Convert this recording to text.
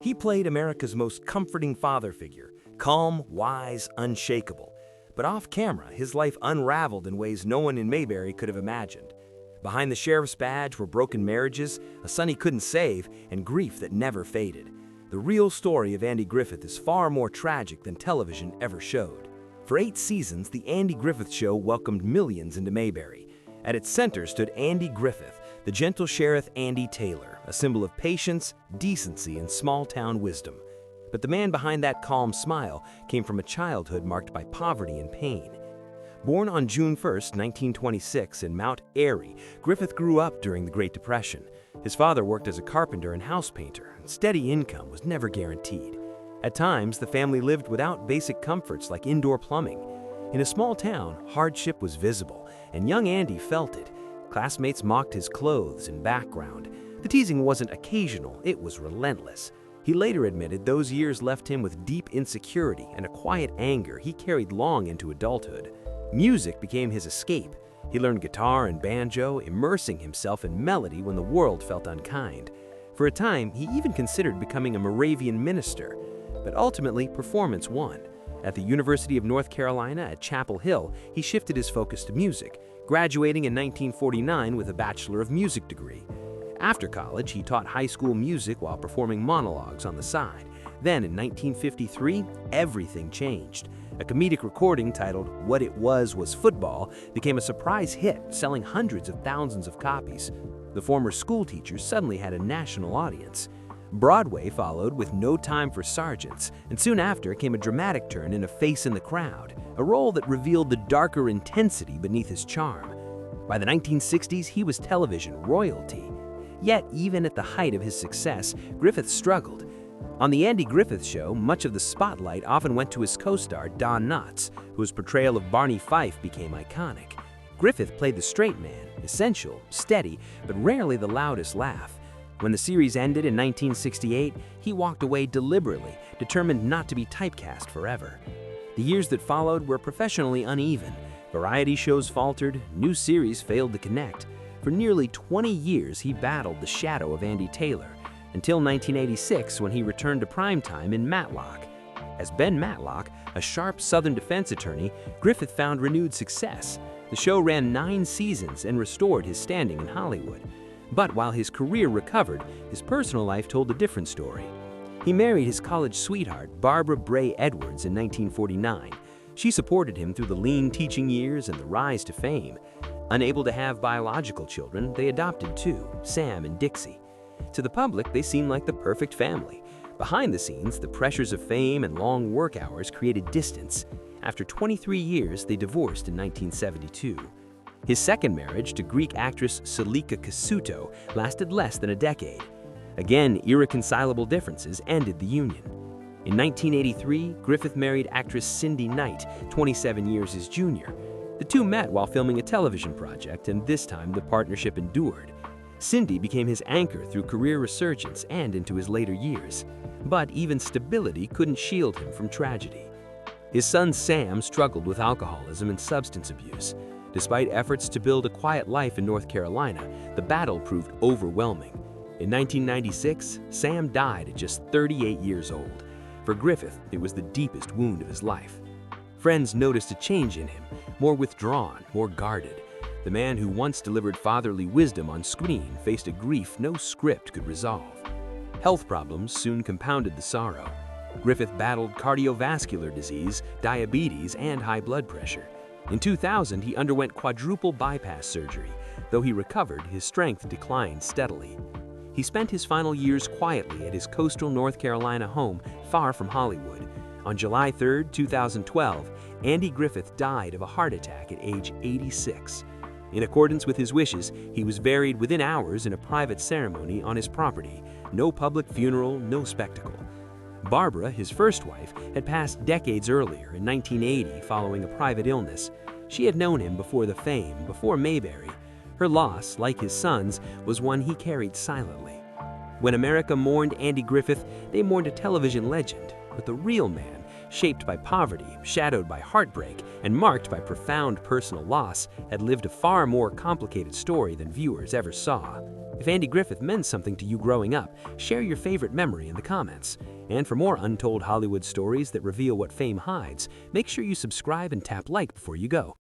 He played America's most comforting father figure, calm, wise, unshakable. But off camera, his life unraveled in ways no one in Mayberry could have imagined. Behind the sheriff's badge were broken marriages, a son he couldn't save, and grief that never faded. The real story of Andy Griffith is far more tragic than television ever showed. For 8 seasons, The Andy Griffith Show welcomed millions into Mayberry. At its center stood Andy Griffith, the gentle sheriff Andy Taylor, a symbol of patience, decency, and small-town wisdom. But the man behind that calm smile came from a childhood marked by poverty and pain. Born on June 1, 1926 in Mount Airy, Griffith grew up during the Great Depression. His father worked as a carpenter and house painter, and steady income was never guaranteed. At times, the family lived without basic comforts like indoor plumbing. In a small town, hardship was visible, and young Andy felt it. Classmates mocked his clothes and background. The teasing wasn't occasional, it was relentless. He later admitted those years left him with deep insecurity and a quiet anger he carried long into adulthood. Music became his escape. He learned guitar and banjo, immersing himself in melody when the world felt unkind. For a time, he even considered becoming a Moravian minister, but ultimately performance won. At the University of North Carolina at Chapel Hill, he shifted his focus to music, graduating in 1949 with a Bachelor of Music degree. After college, he taught high school music while performing monologues on the side. Then, in 1953, everything changed. A comedic recording titled "What It Was Football" became a surprise hit, selling hundreds of thousands of copies. The former schoolteacher suddenly had a national audience. Broadway followed with No Time for Sergeants, and soon after came a dramatic turn in A Face in the Crowd, a role that revealed the darker intensity beneath his charm. By the 1960s, he was television royalty. Yet, even at the height of his success, Griffith struggled. On The Andy Griffith Show, much of the spotlight often went to his co-star Don Knotts, whose portrayal of Barney Fife became iconic. Griffith played the straight man, essential, steady, but rarely the loudest laugh. When the series ended in 1968, he walked away deliberately, determined not to be typecast forever. The years that followed were professionally uneven. Variety shows faltered, new series failed to connect. For nearly 20 years, he battled the shadow of Andy Taylor, until 1986 when he returned to primetime in Matlock. As Ben Matlock, a sharp Southern defense attorney, Griffith found renewed success. The show ran 9 seasons and restored his standing in Hollywood. But while his career recovered, his personal life told a different story. He married his college sweetheart, Barbara Bray Edwards, in 1949. She supported him through the lean teaching years and the rise to fame. Unable to have biological children, they adopted 2, Sam and Dixie. To the public, they seemed like the perfect family. Behind the scenes, the pressures of fame and long work hours created distance. After 23 years, they divorced in 1972. His second marriage to Greek actress Selika Kasuto lasted less than a decade. Again, irreconcilable differences ended the union. In 1983, Griffith married actress Cindy Knight, 27 years his junior. The two met while filming a television project, and this time the partnership endured. Cindy became his anchor through career resurgence and into his later years. But even stability couldn't shield him from tragedy. His son Sam struggled with alcoholism and substance abuse. Despite efforts to build a quiet life in North Carolina, the battle proved overwhelming. In 1996, Sam died at just 38 years old. For Griffith, it was the deepest wound of his life. Friends noticed a change in him, more withdrawn, more guarded. The man who once delivered fatherly wisdom on screen faced a grief no script could resolve. Health problems soon compounded the sorrow. Griffith battled cardiovascular disease, diabetes, and high blood pressure. In 2000, he underwent quadruple bypass surgery. Though he recovered, his strength declined steadily. He spent his final years quietly at his coastal North Carolina home, far from Hollywood. On July 3, 2012, Andy Griffith died of a heart attack at age 86. In accordance with his wishes, he was buried within hours in a private ceremony on his property. No public funeral, no spectacle. Barbara, his first wife, had passed decades earlier, in 1980, following a private illness. She had known him before the fame, before Mayberry. Her loss, like his son's, was one he carried silently. When America mourned Andy Griffith, they mourned a television legend, but the real man, shaped by poverty, shadowed by heartbreak, and marked by profound personal loss, had lived a far more complicated story than viewers ever saw. If Andy Griffith meant something to you growing up, share your favorite memory in the comments. And for more untold Hollywood stories that reveal what fame hides, make sure you subscribe and tap like before you go.